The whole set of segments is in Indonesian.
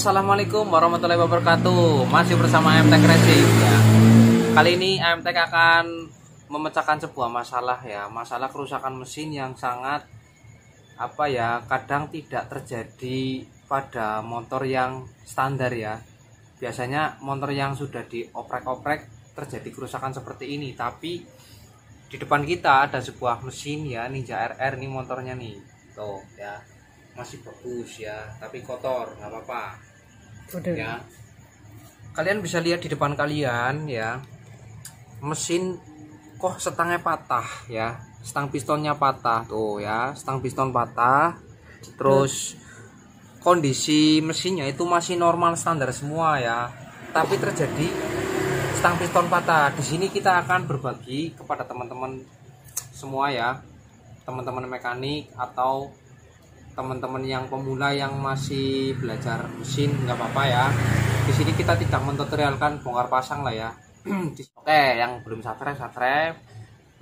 Assalamualaikum warahmatullahi wabarakatuh. Masih bersama AMTech Racing ya. Kali ini AMTech akan memecahkan sebuah masalah ya, masalah kerusakan mesin yang sangat kadang tidak terjadi pada motor yang standar ya. Biasanya motor yang sudah dioprek-oprek terjadi kerusakan seperti ini, tapi di depan kita ada sebuah mesin ya, Ninja RR nih motornya nih. Tuh ya. Masih bagus ya, tapi kotor, nggak apa-apa ya. Kalian bisa lihat di depan kalian ya, mesin kok setangnya patah ya, stang pistonnya patah tuh ya, stang piston patah. Terus kondisi mesinnya itu masih normal standar semua ya, tapi terjadi stang piston patah. Di sini kita akan berbagi kepada teman-teman semua ya, teman-teman mekanik atau teman-teman yang pemula yang masih belajar mesin, nggak apa-apa ya. Di sini kita tidak mentutorialkan bongkar pasang lah ya. Oke, yang belum subscribe,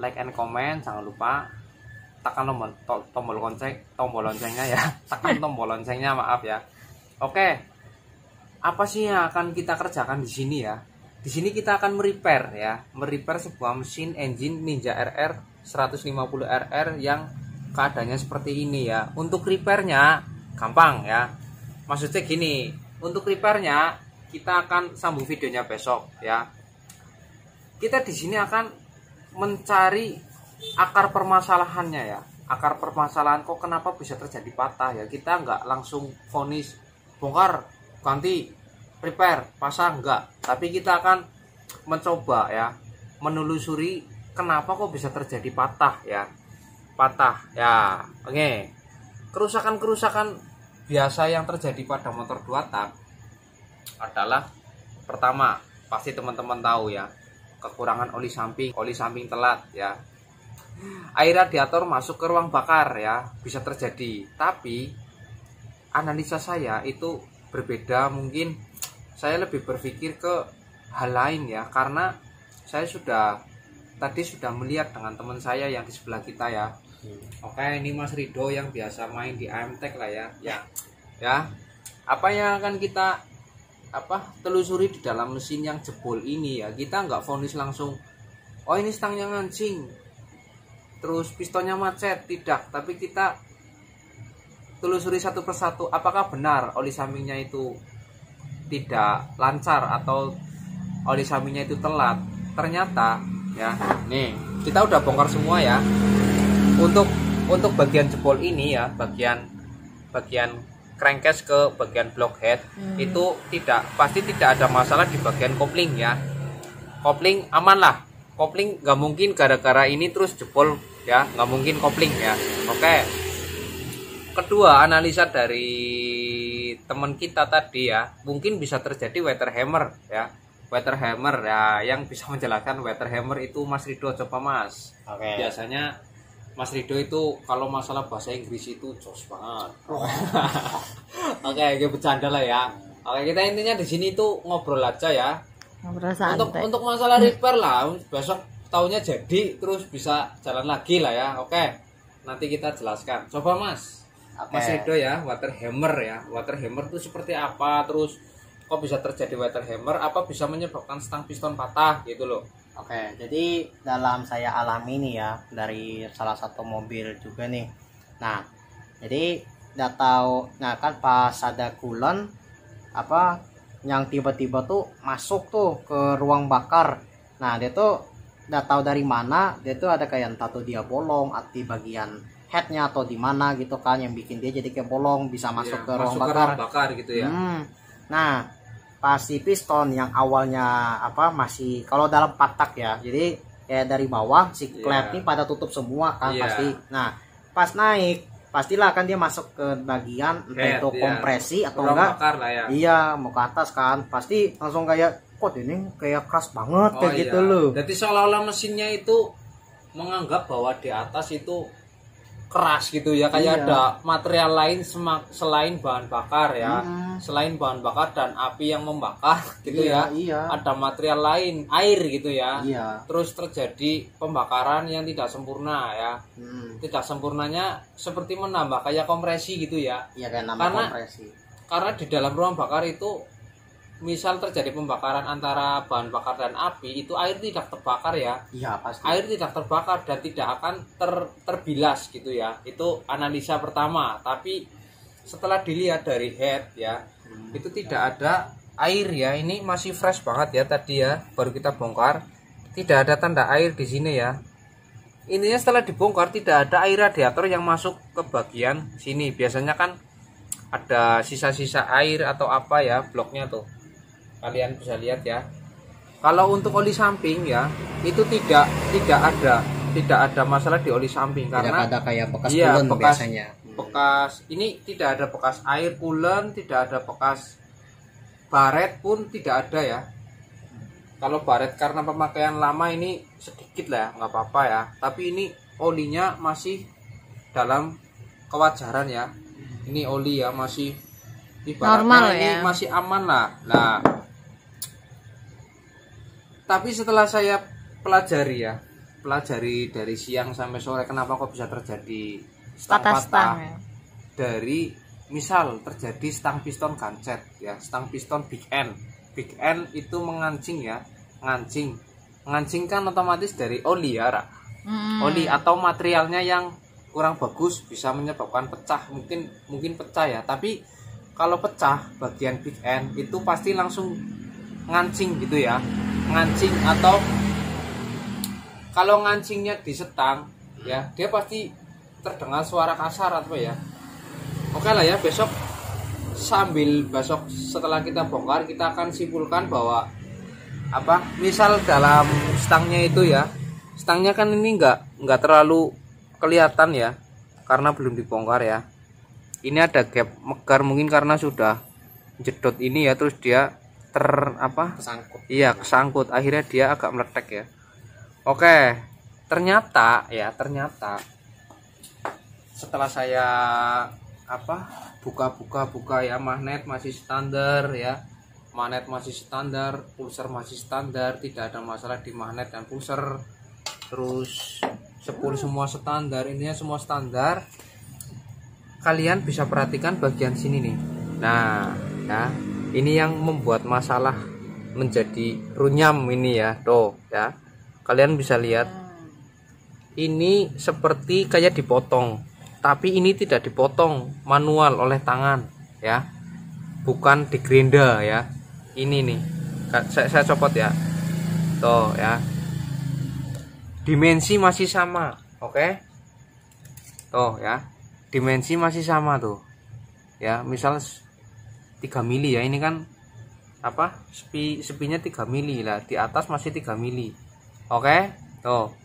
like and comment, jangan lupa tekan tombol loncengnya ya. Tekan tombol loncengnya, maaf ya. Oke, apa sih yang akan kita kerjakan di sini ya? Di sini kita akan merepair sebuah mesin engine Ninja RR 150 RR yang keadaannya seperti ini ya. Untuk repairnya gampang ya, maksudnya gini, untuk repairnya kita akan sambung videonya besok ya. Kita di sini akan mencari akar permasalahannya ya, akar permasalahan kok kenapa bisa terjadi patah ya. Kita nggak langsung vonis bongkar ganti repair pasang, enggak, tapi kita akan mencoba ya menelusuri kenapa kok bisa terjadi patah ya. Oke. Kerusakan biasa yang terjadi pada motor 2 tak adalah, pertama pasti teman-teman tahu ya, kekurangan oli samping telat ya. Air radiator masuk ke ruang bakar ya, bisa terjadi. Tapi analisa saya itu berbeda, mungkin saya lebih berpikir ke hal lain ya, karena saya tadi sudah melihat dengan teman saya yang di sebelah kita ya. Oke, ini Mas Rido yang biasa main di AMTech lah ya. Ya. Apa yang akan kita telusuri di dalam mesin yang jebol ini ya. Kita nggak vonis langsung, oh ini stangnya ngancing, terus pistonnya macet, tidak. Tapi kita telusuri satu persatu, apakah benar oli sampingnya itu tidak lancar atau oli sampingnya itu telat. Ternyata ya, nih kita udah bongkar semua ya. Untuk bagian jebol ini ya, bagian crankcase ke bagian blockhead itu pasti tidak ada masalah di bagian kopling ya. Kopling aman lah, kopling nggak mungkin gara-gara ini terus jebol ya, nggak mungkin kopling ya. Oke. Kedua, analisa dari teman kita tadi ya, mungkin bisa terjadi weather hammer ya. Weather hammer ya, yang bisa menjelaskan weather hammer itu Mas Rido, coba Mas. Oke. Biasanya Mas Rido itu kalau masalah bahasa Inggris itu jos banget. Oke, bercanda lah ya. Oke, kita intinya di sini itu ngobrol aja ya. Ngobrol santai. Untuk masalah repair lah, besok tahunnya jadi terus bisa jalan lagi lah ya. Oke. Nanti kita jelaskan. Coba Mas. Mas Rido ya, water hammer ya. Water hammer itu seperti apa? Terus kok bisa terjadi water hammer? Apa bisa menyebabkan stang piston patah gitu loh? Oke, jadi dalam saya alami nih ya, dari salah satu mobil juga nih. Nah, jadi udah tahu, nah kan pas ada coolant yang tiba-tiba tuh masuk tuh ke ruang bakar. Nah, dia tuh udah tahu dari mana, dia tuh ada kayak entah tuh dia bolong di bagian headnya atau di mana gitu kan, yang bikin dia jadi kayak bolong, bisa masuk ke ruang bakar gitu ya. Nah, pas si piston yang awalnya masih kalau dalam patak ya, jadi kayak dari bawah si klep nih pada tutup semua kan pasti. Nah, pas naik pastilah kan dia masuk ke bagian entah itu kompresi atau enggak ya. Iya, mau ke atas kan pasti langsung kayak kok ini kayak keras banget kayak gitu loh. Jadi seolah-olah mesinnya itu menganggap bahwa di atas itu keras gitu ya, kayak ada material lain selain bahan bakar ya. Selain bahan bakar dan api yang membakar gitu ya. Ada material lain, air gitu ya. Terus terjadi pembakaran yang tidak sempurna ya. Tidak sempurnanya seperti menambah kayak kompresi gitu ya. Iya, kayak nambah kompresi. karena di dalam ruang bakar itu misal terjadi pembakaran antara bahan bakar dan api, itu air tidak terbakar ya. Iya pasti. Air tidak terbakar dan tidak akan terbilas gitu ya. Itu analisa pertama. Tapi setelah dilihat dari head ya, itu tidak ada air ya. Ini masih fresh banget ya tadi ya, baru kita bongkar. Tidak ada tanda air di sini ya. Intinya setelah dibongkar tidak ada air radiator yang masuk ke bagian sini. Biasanya kan ada sisa-sisa air atau apa ya bloknya tuh. Kalian bisa lihat ya. Kalau untuk oli samping ya, itu tidak ada masalah di oli samping Tidak karena ada kayak bekas iya, coolant biasanya. Bekas ini tidak ada bekas air coolant, tidak ada bekas baret pun tidak ada ya. Kalau baret karena pemakaian lama ini sedikit lah, nggak apa-apa ya. Tapi ini olinya masih dalam kewajaran ya. Ini oli ya masih ibaratnya normal ini ya. masih aman lah. Nah, tapi setelah saya pelajari dari siang sampai sore, kenapa kok bisa terjadi stang Patah patah stang ya. dari misal terjadi stang piston gancet ya, stang piston big end itu mengancing ya, ngancing kan otomatis dari oli ya, oli atau materialnya yang kurang bagus bisa menyebabkan pecah, mungkin pecah ya. Tapi kalau pecah bagian big end itu pasti langsung ngancing gitu ya, ngancing. Atau kalau ngancingnya di setang ya, dia pasti terdengar suara kasar atau ya. Oke lah ya, besok setelah kita bongkar kita akan simpulkan bahwa apa, misal dalam stangnya itu ya, stangnya kan ini nggak terlalu kelihatan ya karena belum dibongkar ya. Ini ada gap megar mungkin karena sudah jedot ini ya, terus dia Kesangkut. Iya, kesangkut, akhirnya dia agak meletek ya. Oke, ternyata setelah saya buka ya, magnet masih standar ya, pulser masih standar, tidak ada masalah di magnet dan pulser, terus spool semua standar, intinya semua standar. Kalian bisa perhatikan bagian sini nih. Nah ya, ini yang membuat masalah menjadi runyam ini ya, tuh ya, kalian bisa lihat ini seperti kayak dipotong, tapi ini tidak dipotong manual oleh tangan ya, bukan di grinder ya. Ini nih saya copot ya, tuh ya, dimensi masih sama. Oke, tuh ya, dimensi masih sama tuh ya. Misal 3 mili ya, ini kan spinya 3 mili lah, di atas masih 3 mili. Oke, tuh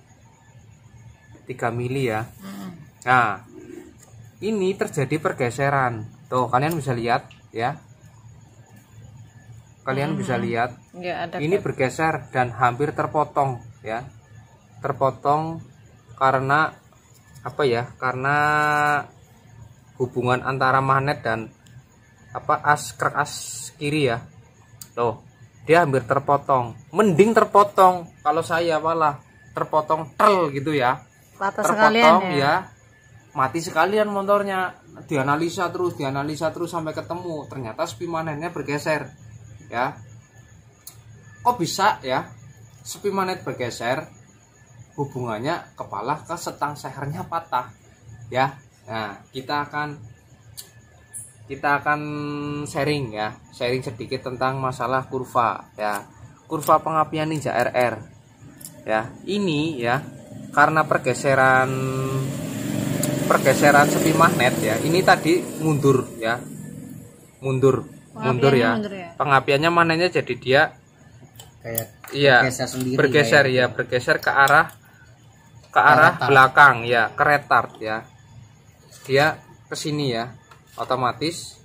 3 mili ya. Nah, ini terjadi pergeseran. Tuh, kalian bisa lihat ya. Kalian bisa lihat. Ya, ada ini bergeser dan hampir terpotong ya. Terpotong karena apa ya? Karena hubungan antara magnet dan kerak as kiri ya. Tuh, dia hampir terpotong. Mending terpotong. Kalau saya malah terpotong gitu ya. patah Terpotong sekalian ya. Mati sekalian motornya. Dianalisa terus sampai ketemu. Ternyata spi magnetnya bergeser ya. Kok bisa ya spi magnet bergeser? Hubungannya kepala ke setang sehernya patah ya. Nah, kita akan sharing sedikit tentang masalah kurva ya, kurva pengapian Ninja RR ya. Ini ya karena pergeseran spi magnet ya, ini tadi mundur ya, mundur ya. Pengapiannya magnetnya jadi dia Kayak iya bergeser sendiri, bergeser ya, bergeser ke arah belakang ya, ke retard ya, dia ke sini ya, otomatis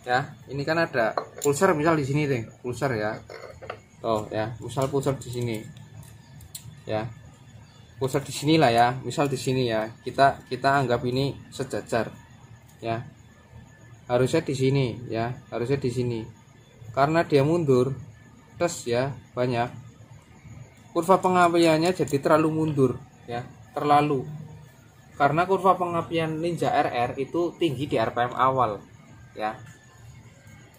ya. Ini kan ada pulser misal di sini deh, pulser ya. Oh ya, misal pulser di sini ya, pulser di sini lah ya, misal di sini ya, kita anggap ini sejajar ya, harusnya di sini ya, harusnya di sini. Karena dia mundur terus ya, banyak kurva pengapiannya jadi terlalu mundur ya, terlalu. Karena kurva pengapian Ninja RR itu tinggi di RPM awal ya.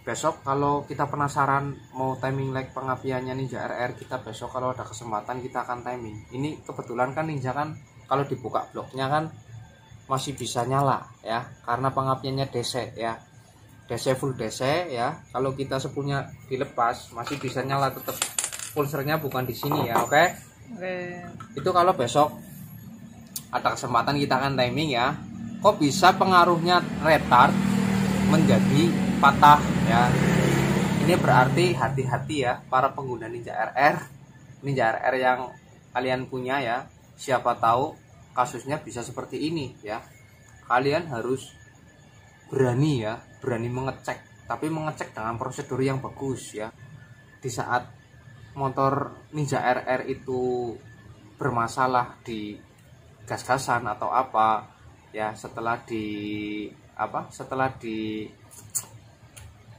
besok kalau kita penasaran mau timing lag pengapiannya Ninja RR, kita besok kalau ada kesempatan kita akan timing. Ini kebetulan kan Ninja kan kalau dibuka bloknya kan masih bisa nyala ya, karena pengapiannya DC ya, DC full DC ya. Kalau kita sepunya dilepas masih bisa nyala tetap, pulsernya bukan di sini ya. Oke. Itu kalau besok ada kesempatan kita akan timing ya. Kok bisa pengaruhnya retard menjadi patah ya. Ini berarti hati-hati ya para pengguna Ninja RR yang kalian punya ya. Siapa tahu kasusnya bisa seperti ini ya. Kalian harus berani ya, berani mengecek, tapi mengecek dengan prosedur yang bagus ya. Di saat motor Ninja RR itu bermasalah di gas-gasan atau apa ya, setelah di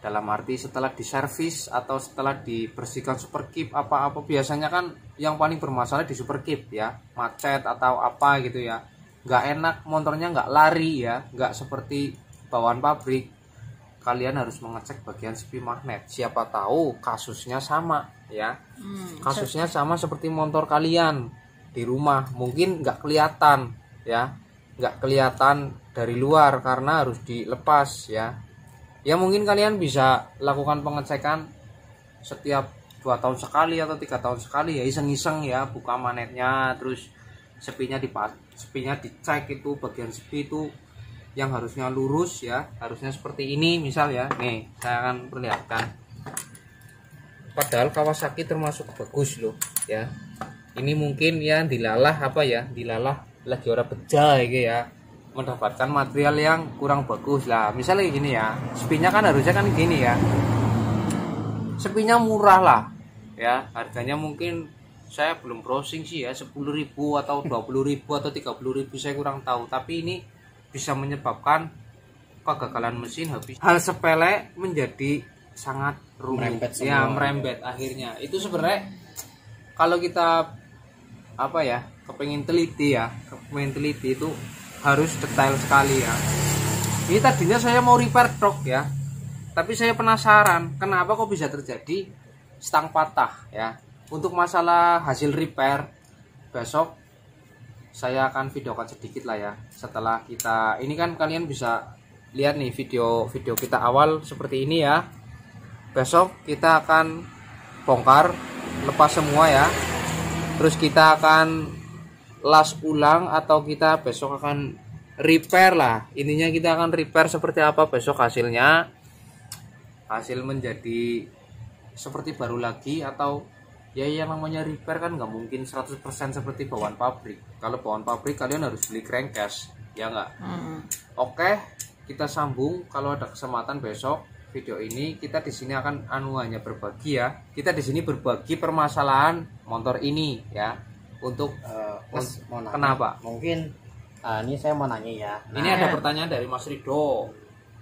dalam arti setelah diservis atau setelah dibersihkan superkip apa-apa, biasanya kan yang paling bermasalah di superkip ya, macet atau apa gitu ya, nggak enak motornya, nggak lari ya, nggak seperti bawaan pabrik. Kalian harus mengecek bagian sepi magnet, siapa tahu kasusnya sama ya. Kasusnya sama seperti motor kalian di rumah, mungkin nggak kelihatan ya, nggak kelihatan dari luar karena harus dilepas ya. Ya mungkin kalian bisa lakukan pengecekan setiap 2 tahun sekali atau 3 tahun sekali ya, iseng-iseng ya, buka manetnya, terus sepinya dicek, itu bagian sepi itu yang harusnya lurus ya, harusnya seperti ini misal ya. Nih saya akan perlihatkan, padahal Kawasaki termasuk bagus loh ya. Ini mungkin ya dilalah lagi orang beja gitu ya, mendapatkan material yang kurang bagus lah. Misalnya gini ya, sepinya kan harusnya kan gini ya, sepinya murah lah ya, harganya mungkin saya belum browsing sih ya, 10.000 atau 20.000 atau 30.000 saya kurang tahu, tapi ini bisa menyebabkan kegagalan mesin habis. Hal sepele menjadi sangat rumit ya, merembet akhirnya. Itu sebenarnya kalau kita kepengen teliti itu harus detail sekali ya. Ini tadinya saya mau repair truk ya, tapi saya penasaran kenapa kok bisa terjadi stang patah ya. Untuk masalah hasil repair, besok saya akan videokan sedikit lah ya. Setelah kita ini kan kalian bisa lihat nih video kita awal seperti ini ya. Besok kita akan bongkar, lepas semua ya, terus kita akan las ulang atau kita besok akan repair lah. Ininya kita akan repair seperti apa besok hasilnya. Hasil menjadi seperti baru lagi atau ya yang namanya repair kan nggak mungkin 100% seperti bawaan pabrik. Kalau bawaan pabrik kalian harus beli crankcase ya nggak? Oke, kita sambung kalau ada kesempatan besok. Video ini kita di sini akan hanya berbagi ya. Kita di sini berbagi permasalahan motor ini ya. Untuk kenapa? Mungkin ini saya mau nanya ya. Ini ada pertanyaan dari Mas Rido.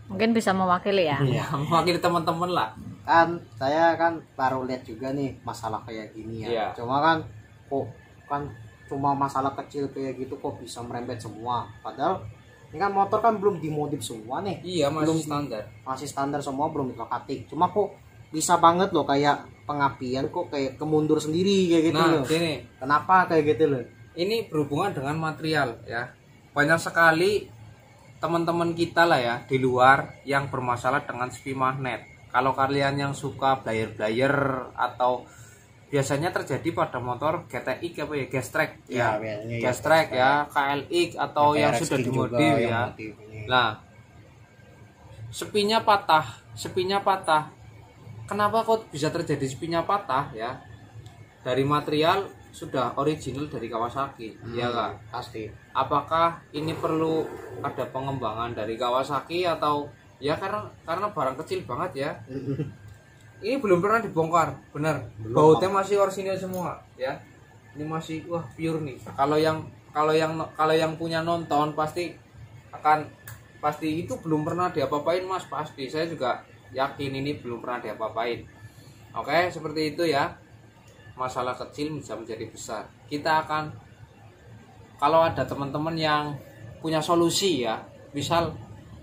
Mungkin bisa mewakili ya. Ya, mewakili teman-teman lah. Kan saya kan baru lihat juga nih masalah kayak gini ya. Iya. Cuma kan kok kan cuma masalah kecil kayak gitu kok bisa merembet semua. Padahal ini kan motor kan belum dimodif semua nih. Iya, belum standar. Masih standar semua, belum dikokatik. Cuma kok bisa banget loh kayak pengapian kok kayak kemundur sendiri kayak gitu loh. Gini. Kenapa kayak gitu loh? Ini berhubungan dengan material ya. Banyak sekali teman-teman kita lah ya di luar yang bermasalah dengan sepi magnet. Kalau kalian yang suka blayer atau biasanya terjadi pada motor GTX apa ya, Gestrek ya, Gestrek ya, KLX atau yang sudah dimodif ya. Nah, sepinya patah. Kenapa kok bisa terjadi sepinya patah ya? Dari material sudah original dari Kawasaki, ya kan? Pasti. Apakah ini perlu ada pengembangan dari Kawasaki atau ya karena barang kecil banget ya? Ini belum pernah dibongkar, benar. Bautnya masih orisinil semua ya. Ini masih pure nih. Kalau yang punya nonton pasti itu belum pernah diapa-apain Mas, pasti. Saya juga yakin ini belum pernah diapa-apain. Oke, seperti itu ya. Masalah kecil bisa menjadi besar. Kita akan, kalau ada teman-teman yang punya solusi ya, misal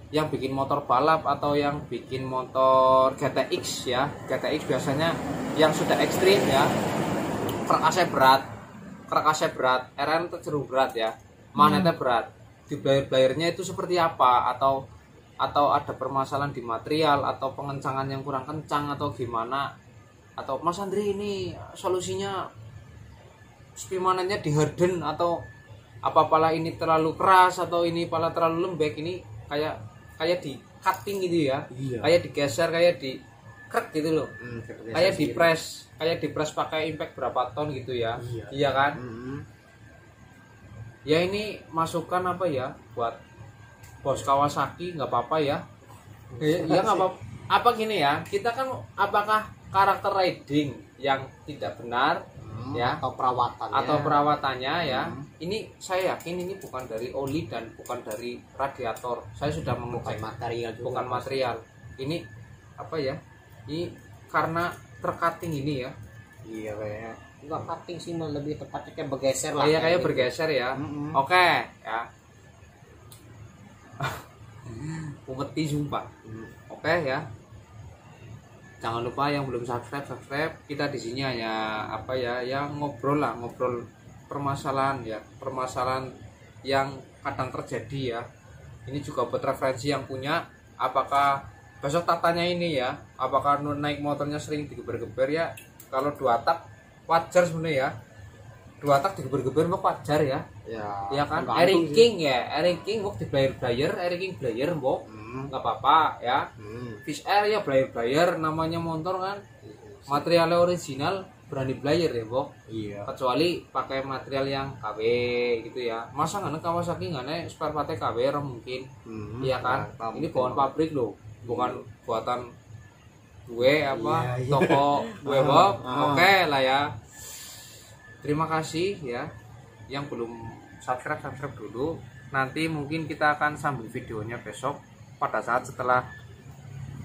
yang bikin motor balap atau yang bikin motor GTX ya, GTX biasanya yang sudah ekstrim ya, kerak AC berat, RN itu cenderung berat ya, magnetnya berat, di blayer-blayernya itu seperti apa, atau ada permasalahan di material atau pengencangan yang kurang kencang atau gimana, atau Mas Andri ini solusinya spin magnetnya di harden atau apa-apalah ini terlalu keras atau ini pala terlalu lembek, ini kayak di cutting gitu ya, kayak digeser, kayak di krek gitu loh, kayak di press pakai impact berapa ton gitu ya, iya kan? Ya ini masukan apa ya buat bos Kawasaki, nggak apa-apa ya, ya nggak apa gini ya, kita kan apakah karakter riding yang tidak benar ya atau perawatannya ya, ini saya yakin ini bukan dari oli dan bukan dari radiator, saya sudah mengecek, bukan material, ini apa ya, ini karena tercutting ini ya, iya kayaknya nggak cutting sih, lebih tepatnya kayak bergeser lah, kayak bergeser ya. Oke ya, umeti sumpah. Oke ya, jangan lupa yang belum subscribe, kita di sini hanya apa ya, yang ngobrol permasalahan yang kadang terjadi ya. Ini juga buat referensi yang punya, apakah besok tatanya ini ya, apakah naik motornya sering digeber-geber ya, kalau 2 tak wajar sebenarnya ya, 2 tak digeber-geber kok wajar ya, ya kan, Airing King kok di blayer mbok nggak apa-apa ya, Fish Air ya blayer, namanya motor kan, materialnya original, berani blayer ya mbok, kecuali pakai material yang KW gitu ya, masa nggak Kawasaki nggak spare partnya KW mungkin, iya kan, ini bawaan pabrik loh, bukan buatan gue toko gue Bob. Oke lah ya, terima kasih ya yang belum subscribe dulu, nanti mungkin kita akan sambung videonya besok pada saat setelah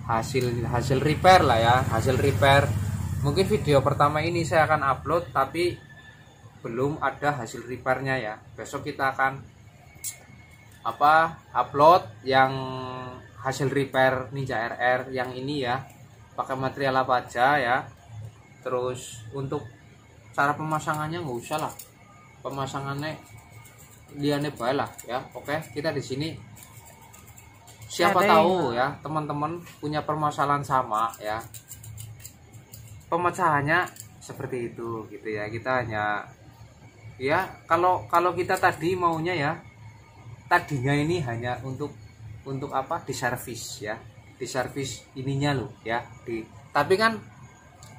hasil repair lah ya, hasil repair. Mungkin video pertama ini saya akan upload tapi belum ada hasil repairnya ya, besok kita akan upload yang hasil repair Ninja RR yang ini ya, pakai material apa aja ya. Terus untuk cara pemasangannya nggak usah lah, pemasangannya liane bae lah ya. Oke, kita di sini siapa tahu ya teman-teman punya permasalahan sama ya, pemecahannya seperti itu gitu ya. Kita hanya ya, kalau kita tadi maunya ya, tadinya ini hanya untuk apa, diservis ya, diservis ininya loh ya, tapi kan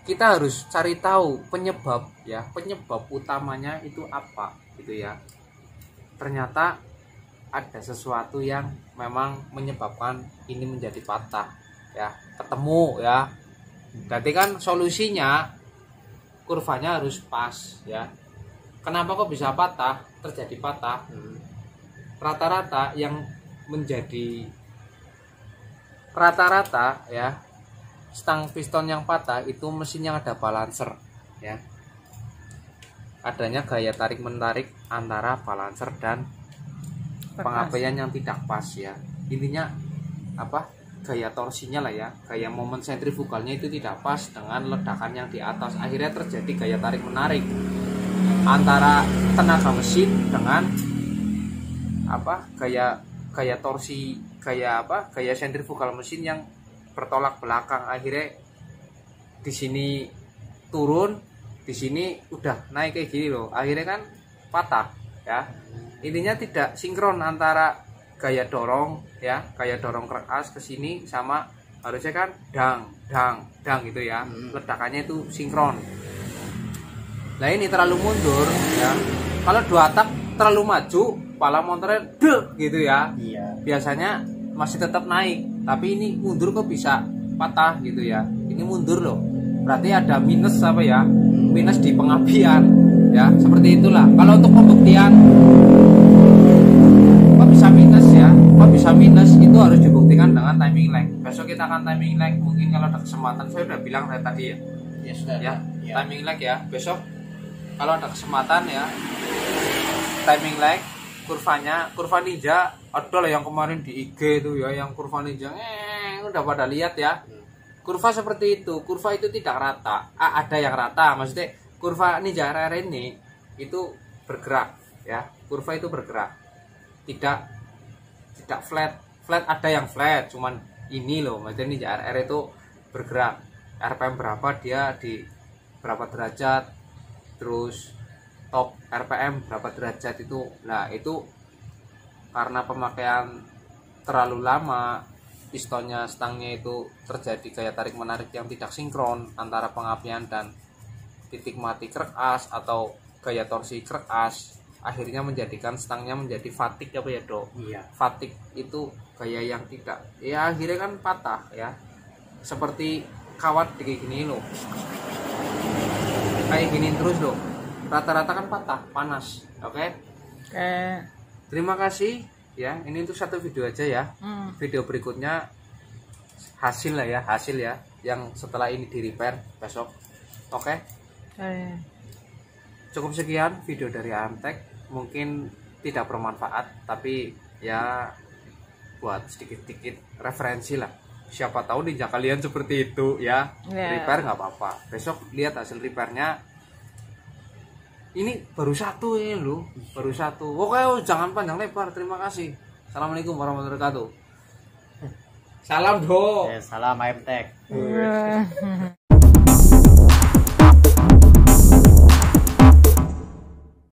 kita harus cari tahu penyebab utamanya itu apa gitu ya. Ternyata ada sesuatu yang memang menyebabkan ini menjadi patah ya, ketemu ya. Berarti kan solusinya kurvanya harus pas ya. Kenapa kok bisa terjadi patah? Rata-rata yang menjadi ya, stang piston yang patah itu mesin yang ada balancer ya, adanya gaya tarik menarik antara balancer dan pengapaian yang tidak pas ya. Intinya apa, gaya torsinya lah ya, gaya momen sentrifugalnya itu tidak pas dengan ledakan yang di atas, akhirnya terjadi gaya tarik menarik antara tenaga mesin dengan apa, gaya torsi, gaya sentrifugal mesin yang bertolak belakang, akhirnya di sini turun, di sini udah naik kayak gini loh, akhirnya kan patah ya. Intinya tidak sinkron antara gaya dorong ya, gaya dorong keras ke sini sama harusnya kan dang gitu ya, ledakannya itu sinkron. Nah ini terlalu mundur ya, kalau 2 tak terlalu maju kepala motornya gitu ya, biasanya masih tetap naik, tapi ini mundur kok bisa patah gitu ya. Ini mundur loh, berarti ada minus apa ya, minus di pengapian ya, seperti itulah. Kalau untuk pembuktian kok bisa minus ya, kok bisa minus, itu harus dibuktikan dengan timing lag. Besok kita akan timing lag, mungkin kalau ada kesempatan, saya udah bilang dari tadi ya, timing lag ya. Besok kalau ada kesempatan ya, timing lag kurva ninja ada lah yang kemarin di IG itu ya, yang kurva ninja udah pada lihat ya. Kurva seperti itu, kurva itu tidak rata. Ada yang rata, maksudnya kurva ninja RR ini itu bergerak ya, kurva itu bergerak, tidak flat. Ada yang flat, cuman ini loh, maksudnya ninja RR itu bergerak, RPM berapa dia di berapa derajat, terus top RPM berapa derajat itu. Nah itu karena pemakaian terlalu lama, pistonnya, stangnya itu terjadi gaya tarik menarik yang tidak sinkron antara pengapian dan titik mati krek as atau gaya torsi krek as, akhirnya menjadikan stangnya menjadi fatigue apa ya dok? Iya. Fatigue itu gaya yang tidak, ya akhirnya kan patah ya, seperti kawat kayak gini loh, kayak gini terus loh, rata-rata kan patah, panas. Oke. Terima kasih ya, ini untuk satu video aja ya. Video berikutnya hasil ya yang setelah ini di repair besok. Oke. Cukup sekian video dari AMTEK, mungkin tidak bermanfaat tapi ya buat sedikit-sedikit referensi lah, siapa tahu ninja kalian seperti itu ya. Repair nggak apa-apa, besok lihat hasil repairnya. Ini baru satu ya lu, baru satu. Oke, jangan panjang lebar. Terima kasih. Assalamualaikum warahmatullahi wabarakatuh. Salam dong. Salam AMTEK.